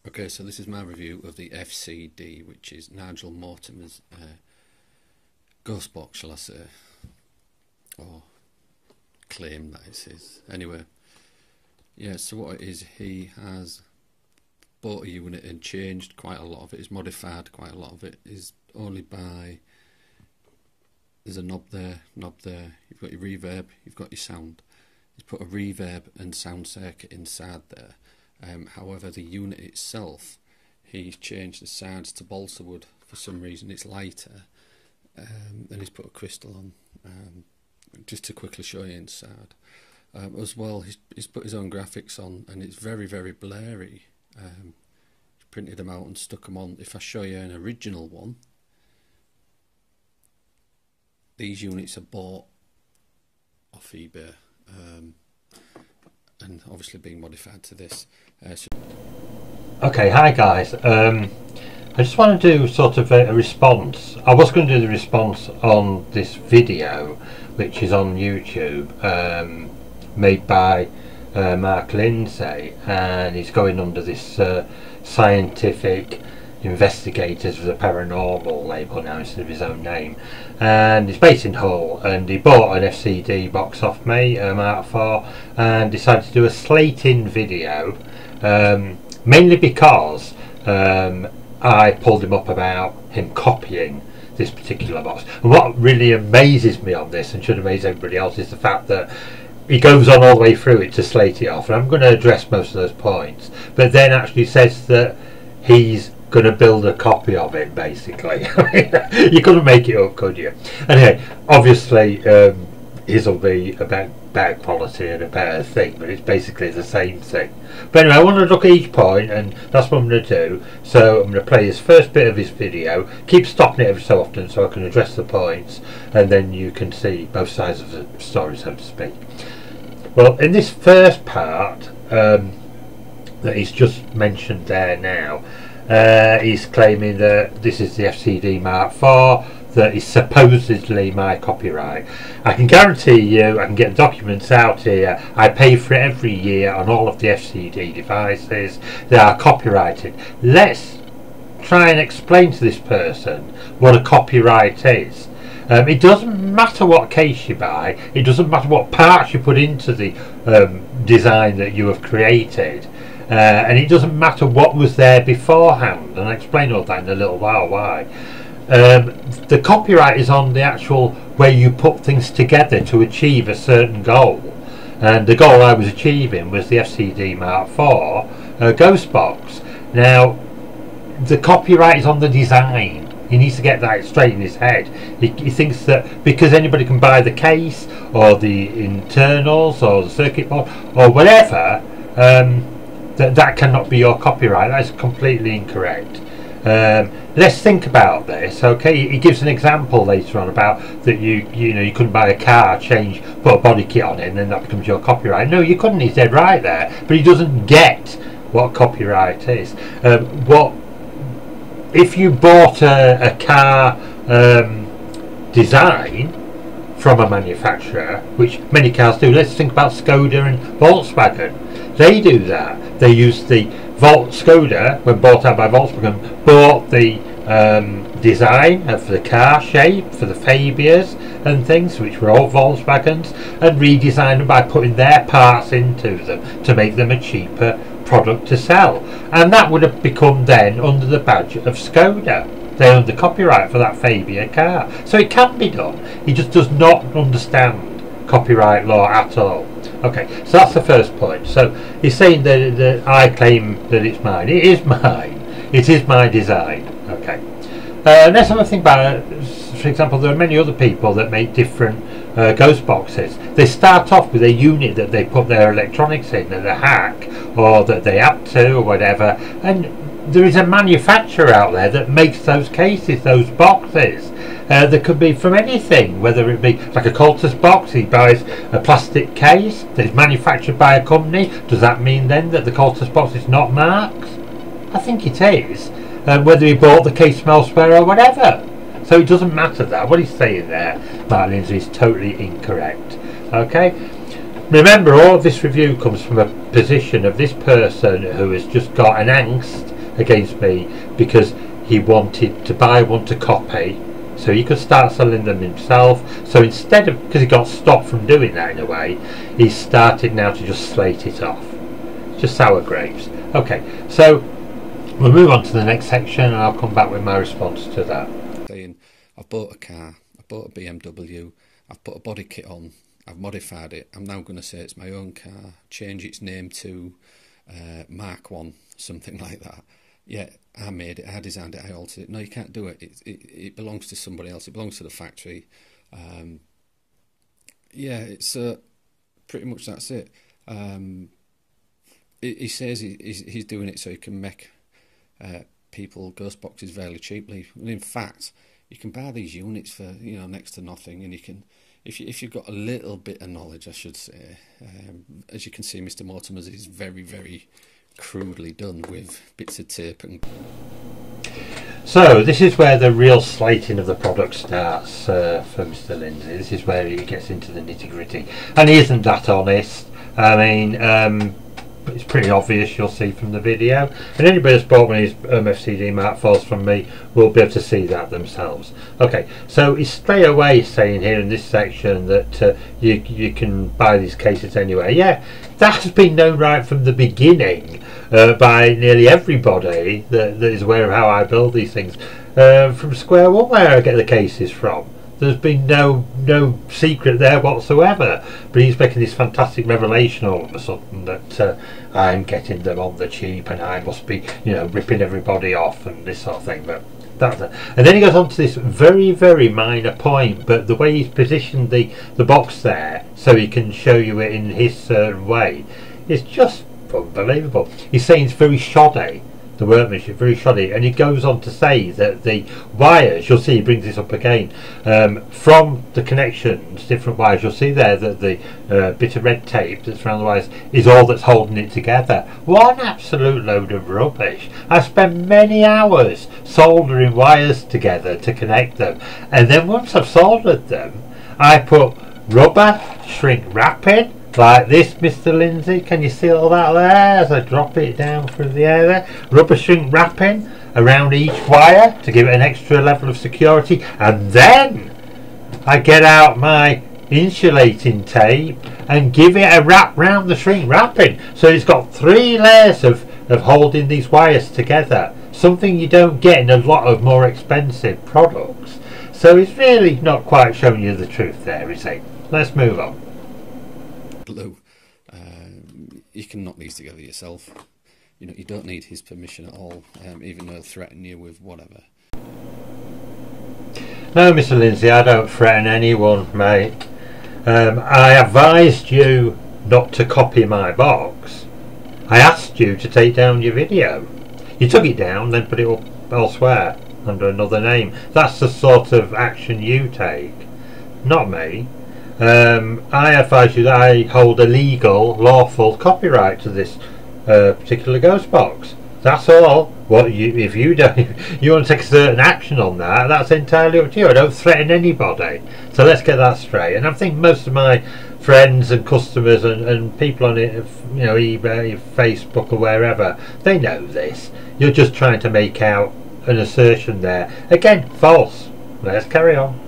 Okay, so this is my review of the FCD, which is Nigel Mortimer's ghost box, shall I say, or claim that it's his. Anyway, yeah, so what it is, he has bought a unit and changed quite a lot of it. He's modified quite a lot of it. Is only by, there's a knob there, you've got your reverb, you've got your sound. He's put a reverb and sound circuit inside there. However, the unit itself, he's changed the sides to balsa wood for some reason. It's lighter, and he's put a crystal on, just to quickly show you inside. As well, he's put his own graphics on, and it's very, very blurry. He's printed them out and stuck them on. If I show you an original one, these units are bought off eBay. And obviously being modified to this. Okay, hi guys. I just want to do sort of a response. I was going to do the response on this video, which is on YouTube, made by Mark Lindsay, and he's going under this scientific investigators of the paranormal label now instead of his own name, and he's based in Hull, and he bought an FCD box off me, Mk4, and decided to do a slate-in video, mainly because I pulled him up about him copying this particular box. And what really amazes me on this, and should amaze everybody else, is the fact that he goes on all the way through it to slate it off, and I'm going to address most of those points, but then actually says that he's going to build a copy of it, basically. You couldn't make it up, could you? Anyway, obviously his will be about better quality and a better thing, but it's basically the same thing. But anyway, I want to look at each point, and that's what I'm going to do. So I'm going to play this first bit of his video, keep stopping it every so often so I can address the points, and then you can see both sides of the story, so to speak. Well, in this first part that he's just mentioned there now, he's claiming that this is the FCD Mk4, that is supposedly my copyright. I can guarantee you, I can get documents out here, I pay for it every year on all of the FCD devices. They are copyrighted. Let's try and explain to this person what a copyright is. It doesn't matter what case you buy, it doesn't matter what parts you put into the design that you have created. And it doesn't matter what was there beforehand, and I'll explain all that in a little while why. The copyright is on the actual way you put things together to achieve a certain goal, and the goal I was achieving was the FCD Mk4 ghost box. Now the copyright is on the design. He needs to get that straight in his head. He thinks that because anybody can buy the case or the internals or the circuit board or whatever, that cannot be your copyright. That is completely incorrect. Let's think about this. Okay, he gives an example later on about that you couldn't buy a car, put a body kit on it, and then that becomes your copyright. No, you couldn't. He's dead right there. But he doesn't get what copyright is. If you bought a car design from a manufacturer, which many cars do. Let's think about Skoda and Volkswagen. They do that. They use the Skoda, when bought out by Volkswagen, bought the design of the car shape for the Fabias and things, which were all Volkswagens, and redesigned them by putting their parts into them to make them a cheaper product to sell. And that would have become then under the badge of Skoda. They own the copyright for that Fabia car. So it can be done. He just does not understand copyright law at all. Okay, so that's the first point. So he's saying that I claim that it's mine. It is mine. It is my design. Okay. Let's have a think about it. For example, there are many other people that make different ghost boxes. They start off with a unit that they put their electronics in, that they hack, or that they add to, or whatever, and there is a manufacturer out there that makes those cases, those boxes. That could be from anything, whether it be like a Cultus box. He buys a plastic case that is manufactured by a company. Does that mean then that the Cultus box is not Mark's? I think it is. Whether he bought the case from elsewhere or whatever. So it doesn't matter that. What he's saying there, Mark Lindsay, is totally incorrect. Okay? Remember, all of this review comes from a position of this person who has just got an angst against me because he wanted to buy one to copy so he could start selling them himself. So instead of, because he got stopped from doing that in a way, he started now to just slate it off. Just sour grapes. Okay, so we'll move on to the next section and I'll come back with my response to that. Saying, I've bought a car, I've bought a BMW, I've put a body kit on, I've modified it, I'm now going to say it's my own car, change its name to Mk4, something like that. Yeah, I made it, I designed it, I altered it. No, you can't do it. It belongs to somebody else, it belongs to the factory. Yeah, it's pretty much that's it. He says he's doing it so he can make people ghost boxes fairly cheaply. And in fact, you can buy these units for next to nothing, and you can, if you've got a little bit of knowledge, I should say. As you can see, Mr. Mortimer's is very, very crudely done with bits of tape and. So this is where the real slating of the product starts for Mr. Lindsay. This is where he gets into the nitty gritty, and he isn't that honest. I mean, it's pretty obvious, you'll see from the video, and anybody that's bought one of these FCD Mk4s from me will be able to see that themselves. Okay, so he's straight away saying here in this section that you can buy these cases anywhere. Yeah, that's been known right from the beginning by nearly everybody that is aware of how I build these things. From square one, where I get the cases from, there's been no secret there whatsoever, but he's making this fantastic revelation all of a sudden that I'm getting them on the cheap and I must be ripping everybody off and this sort of thing. But that's it. And then he goes on to this very, very minor point, but the way he's positioned the box there so he can show you it in his certain way is just unbelievable. He's saying it's very shoddy, the workmanship, very shoddy, and he goes on to say that the wires, you'll see he brings this up again, from the connections, different wires, you'll see there that the bit of red tape that's around the wires is all that's holding it together. What an absolute load of rubbish. I spent many hours soldering wires together to connect them, and then once I've soldered them, I put rubber shrink wrapping like this, Mr. Lindsay. Can you see all that there as I drop it down through the air there? Rubber shrink wrapping around each wire to give it an extra level of security, and then I get out my insulating tape and give it a wrap round the shrink wrapping, so it's got 3 layers of holding these wires together, something you don't get in a lot of more expensive products. So he's really not quite showing you the truth there, is he? Let's move on. Blue. You can knock these together yourself. You don't need his permission at all, even though he'll threaten you with whatever. No, Mr. Lindsay, I don't threaten anyone, mate. I advised you not to copy my box. I asked you to take down your video. You took it down, then put it up elsewhere under another name. That's the sort of action you take, not me. I advise you that I hold a legal, lawful copyright to this particular ghost box. That's all. If you don't, you want to take a certain action on that, that's entirely up to you. I don't threaten anybody. So let's get that straight. And I think most of my friends and customers and people on it, eBay, Facebook, or wherever, they know this. You're just trying to make out an assertion there. Again, false. Let's carry on.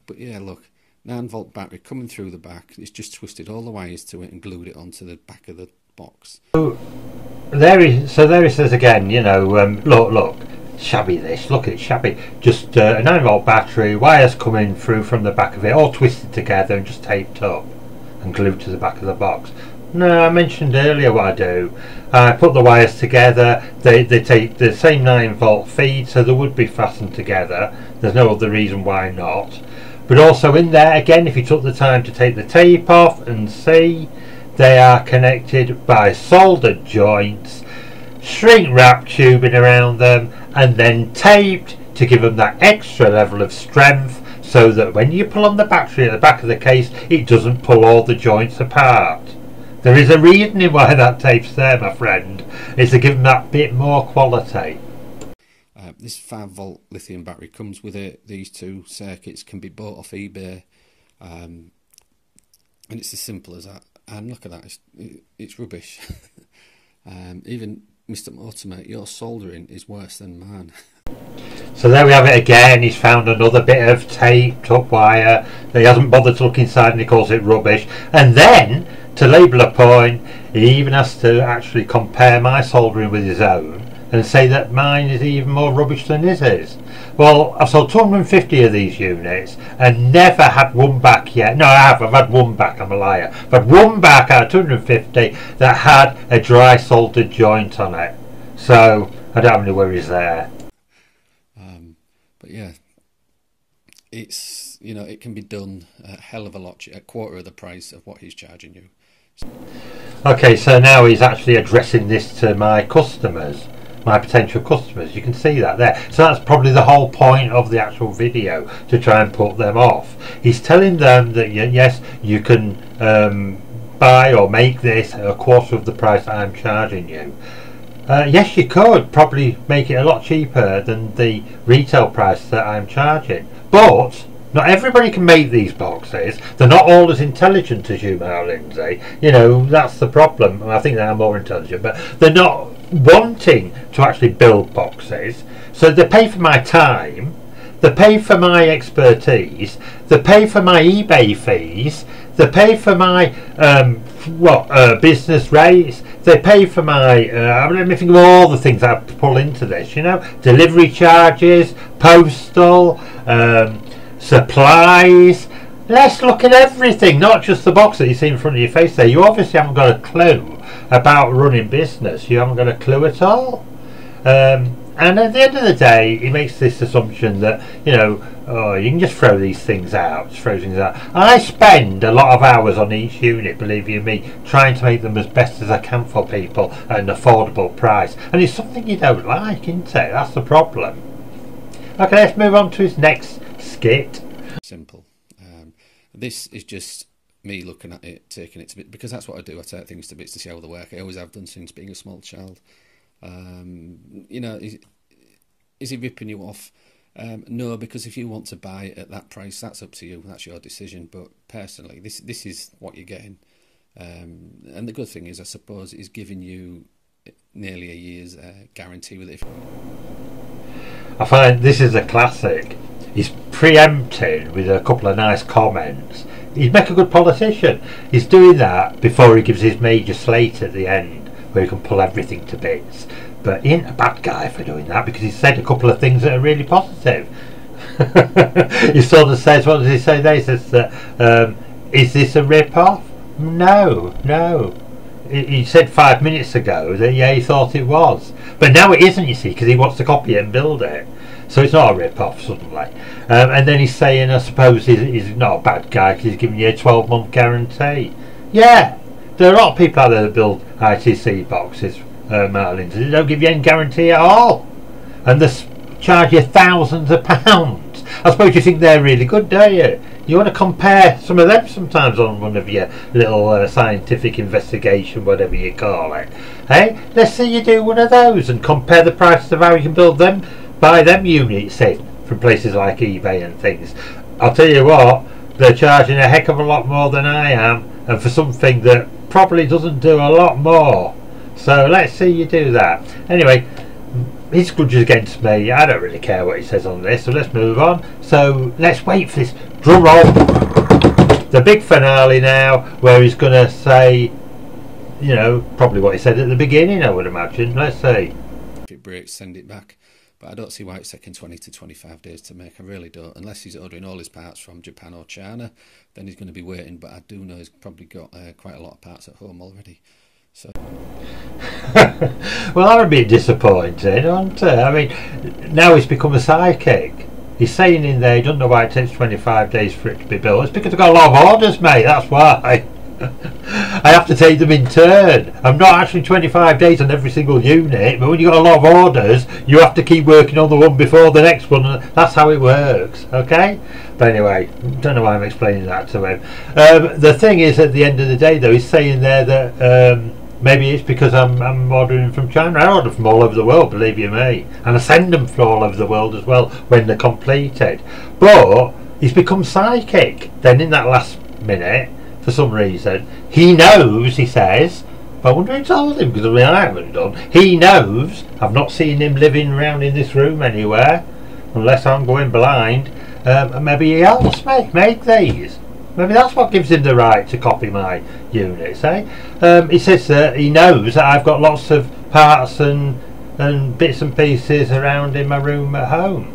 But yeah, look, 9-volt battery coming through the back. It's just twisted all the wires to it and glued it onto the back of the box. So there he says again, look, shabby this, look at it, shabby. Just a 9-volt battery, wires coming through from the back of it, all twisted together and just taped up and glued to the back of the box. No, I mentioned earlier what I do. I put the wires together, they take the same 9-volt feed, so they would be fastened together. There's no other reason why not. But also in there, again, if you took the time to take the tape off and see, they are connected by soldered joints, shrink wrap tubing around them, and then taped to give them that extra level of strength, so that when you pull on the battery at the back of the case, it doesn't pull all the joints apart. There is a reasoning why that tape's there, my friend. It's to give them that bit more quality. This 5-volt lithium battery comes with it. These 2 circuits can be bought off eBay, and it's as simple as that. And look at that, it's rubbish. Even Mr. Mortimer, your soldering is worse than mine. So there we have it again. He's found another bit of taped up wire that he hasn't bothered to look inside, and he calls it rubbish. And then, to label a point, he even has to actually compare my soldering with his own and say that mine is even more rubbish than his is. Well, I've sold 250 of these units and never had one back yet. No, I have. I've had one back. I'm a liar. I've had one back out of 250 that had a dry soldered joint on it. So I don't have any worries there. But yeah, it's, you know, it can be done a hell of a lot, a quarter of the price of what he's charging you. Okay, so now he's actually addressing this to my customers, my potential customers. You can see that there. So that's probably the whole point of the actual video, to try and put them off. He's telling them that yes, you can buy or make this at a quarter of the price that I'm charging you. Yes, you could probably make it a lot cheaper than the retail price that I'm charging, but not everybody can make these boxes. They're not all as intelligent as you now, Lindsay. You know, that's the problem. I think they are more intelligent, but they're not wanting to actually build boxes. So they pay for my time, they pay for my expertise, they pay for my eBay fees, they pay for my business rates, they pay for my I'm thinking of all the things I have to pull into this, you know, delivery charges, postal, supplies. Let's look at everything, not just the box that you see in front of your face there. You obviously haven't got a clue about running business. You haven't got a clue at all. And at the end of the day, he makes this assumption that, you know, oh, you can just throw these things out, I spend a lot of hours on each unit, believe you me, trying to make them as best as I can for people at an affordable price. And it's something you don't like, isn't it? That's the problem. Okay, let's move on to his next skit. Simple. This is just me looking at it, taking it to bits, because that's what I do. I take things to bits to see how they work. I always have done since being a small child. You know, is he ripping you off? No, because if you want to buy at that price, that's up to you. That's your decision. But personally, this is what you're getting. And the good thing is, I suppose, is giving you nearly a year's guarantee with it. I find this is a classic. He's preempted with a couple of nice comments. He'd make a good politician. He's doing that before he gives his major slate at the end, where he can pull everything to bits. But he ain't a bad guy for doing that, because he said a couple of things that are really positive. He sort of says, what does he say there? He says that, is this a rip-off? No. He said 5 minutes ago that, yeah, he thought it was. But now it isn't, you see, because he wants to copy it and build it. So it's not a rip-off suddenly. And then he's saying, I suppose he's not a bad guy because he's giving you a 12-month guarantee. Yeah, there are a lot of people out there that build ITC boxes, Lindsay. They don't give you any guarantee at all. And they charge you thousands of pounds. I suppose you think they're really good, don't you? You want to compare some of them sometimes on one of your little scientific investigation, whatever you call it. Hey, let's see you do one of those and compare the prices of how you can build them. Buy them units in from places like eBay and things. I'll tell you what, they're charging a heck of a lot more than I am, and for something that probably doesn't do a lot more. So let's see you do that. Anyway, his grudge against me. I don't really care what he says on this, so let's move on. So let's wait for this drum roll, the big finale now, where he's going to say, you know, probably what he said at the beginning, I would imagine. Let's see. If it breaks, send it back. But I don't see why it's taking 20 to 25 days to make. I really don't. Unless he's ordering all his parts from Japan or China, then he's going to be waiting. But I do know he's probably got quite a lot of parts at home already. So. Well, I'm a bit disappointed, aren't I? I mean, now he's become a sidekick. He's saying in there he doesn't know why it takes 25 days for it to be built. It's because I've got a lot of orders, mate. That's why. I have to take them in turn. I'm not actually 25 days on every single unit, but when you've got a lot of orders, you have to keep working on the one before the next one, and that's how it works, okay? But anyway, don't know why I'm explaining that to him. The thing is, at the end of the day, though, he's saying there that maybe it's because I'm ordering from China. I order from all over the world, believe you me, and I send them from all over the world as well when they're completed. But he's become psychic then in that last minute. For some reason, he knows, he says, But I wonder who told him, because I mean, I haven't done. He knows. I've not seen him living around in this room anywhere, unless I'm going blind. And maybe he helps me make these. Maybe that's what gives him the right to copy my units, eh? He says that he knows that I've got lots of parts and bits and pieces around in my room at home.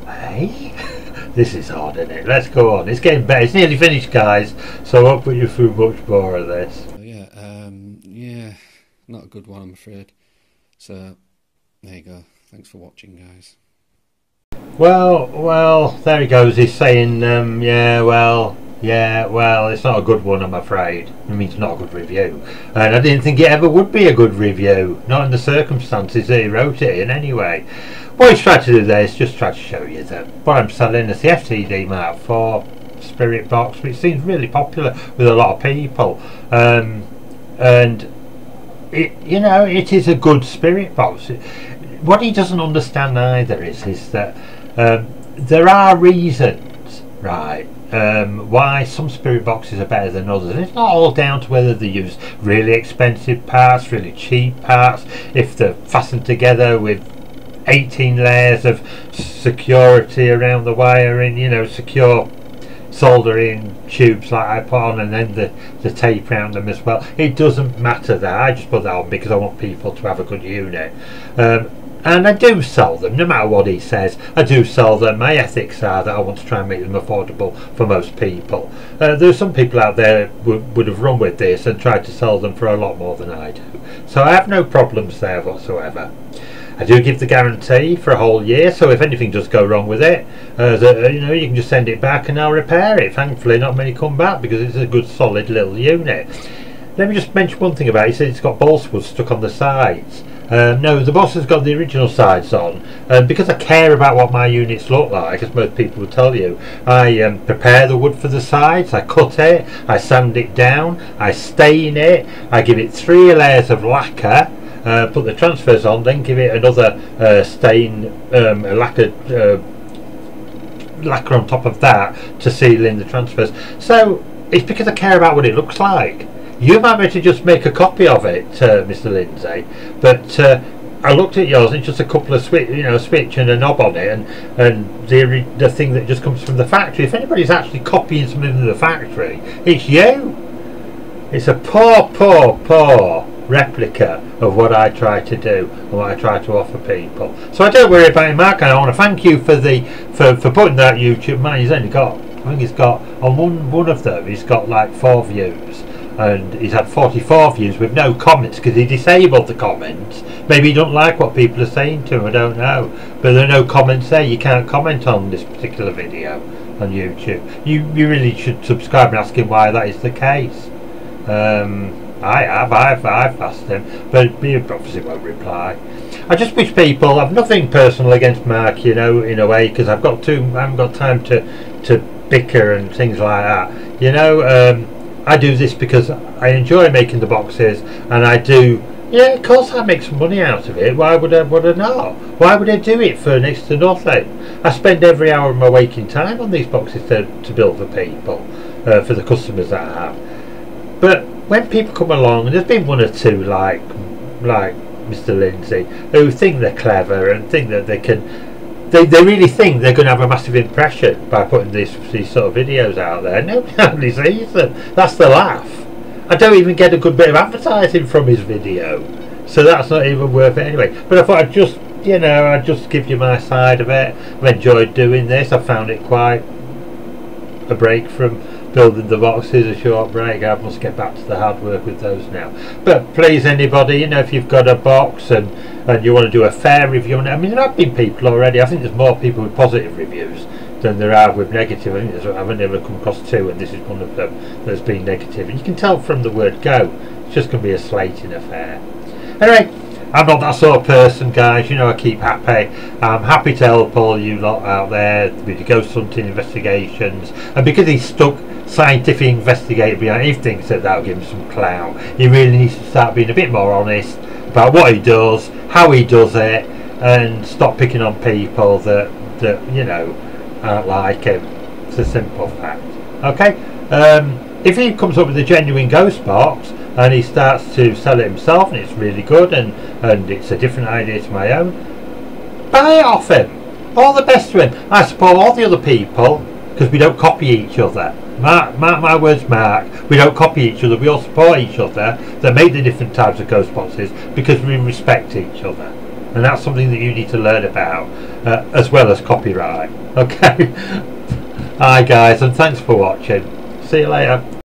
Hey? This is hard, isn't it? Let's go on. It's getting better. It's nearly finished, guys, so I won't put you through much more of this. Yeah, not a good one, I'm afraid. So, there you go. Thanks for watching, guys. Well, there he goes. He's saying, yeah, well, it's not a good one, I'm afraid. It means not a good review. And I didn't think it ever would be a good review, not in the circumstances that he wrote it in anyway. What he's tried to do there is just try to show you that what I'm selling is the FCD Mk4 spirit box, which seems really popular with a lot of people. And it, you know, it is a good spirit box. What he doesn't understand either is that there are reasons, right, why some spirit boxes are better than others. And it's not all down to whether they use really expensive parts, really cheap parts, if they're fastened together with 18 layers of security around the wiring, you know, secure soldering tubes like I put on, and then the tape around them as well. It doesn't matter that. I just put that on because I want people to have a good unit. And I do sell them, no matter what he says. I do sell them. My ethics are that I want to try and make them affordable for most people. There's some people out there would have run with this and tried to sell them for a lot more than I do. So I have no problems there whatsoever. I do give the guarantee for a whole year, so if anything does go wrong with it, you know, you can just send it back and I'll repair it. Thankfully, not many come back because it's a good, solid little unit. Let me just mention one thing about it. He said it's got balsa wood stuck on the sides. No, the boss has got the original sides on, because I care about what my units look like, as most people will tell you. I prepare the wood for the sides, I cut it, I sand it down, I stain it, I give it 3 layers of lacquer, put the transfers on, then give it another stain, lacquer on top of that to seal in the transfers. So it's because I care about what it looks like. You might be able to just make a copy of it, Mr. Lindsay, but I looked at yours and it's just a couple of switch and a knob on it, and the thing that just comes from the factory. If anybody's actually copying something from the factory, it's you. It's a poor replica of what I try to do and what I try to offer people. So I don't worry about it, Mark, and I want to thank you for putting that YouTube. Man, he's only got, I think he's got, on one of them, he's got like 4 views. And he's had 44 views with no comments because he disabled the comments. Maybe he don't like what people are saying to him, I don't know. But there are no comments there. You can't comment on this particular video on YouTube. You really should subscribe and ask him why that is the case. I've asked him, but he obviously won't reply. I just wish people, I've nothing personal against Mark, you know, in a way, because I haven't got time to bicker and things like that. You know, I do this because I enjoy making the boxes, and I do, yeah, of course I make some money out of it. Why would I not? Why would I do it for next to nothing? I spend every hour of my waking time on these boxes to build for people, for the customers that I have. But when people come along, and there's been 1 or 2 like Mr. Lindsay, who think they're clever and think that they can, they really think they're going to have a massive impression by putting these sort of videos out there. Nobody actually sees them. That's the laugh. I don't even get a good bit of advertising from his video, so that's not even worth it anyway. But I thought I'd just, you know, I'd just give you my side of it. I've enjoyed doing this. I found it quite a break from building the boxes, a short break. I must get back to the hard work with those now. But please, anybody, you know, if you've got a box and you want to do a fair review, I mean, there have been people already. I think there's more people with positive reviews than there are with negative. I think I've never come across 2, and this is one of them that's been negative. And you can tell from the word go, it's just going to be a slating affair. Anyway, I'm not that sort of person, guys. You know, I keep happy. I'm happy to help all you lot out there with your ghost hunting investigations. And because he's stuck scientific investigator behind, he thinks that that'll give him some clout. He really needs to start being a bit more honest about what he does, how he does it, and stop picking on people that you know, aren't like him. It's a simple fact. Okay. if he comes up with a genuine ghost box and he starts to sell it himself and it's really good and it's a different idea to my own, buy it off him. All the best to him. I support all the other people because we don't copy each other. Mark my words, Mark. We don't copy each other. We all support each other that make the different types of ghost boxes because we respect each other. And that's something that you need to learn about, as well as copyright. Okay. Hi guys, and thanks for watching. See you later.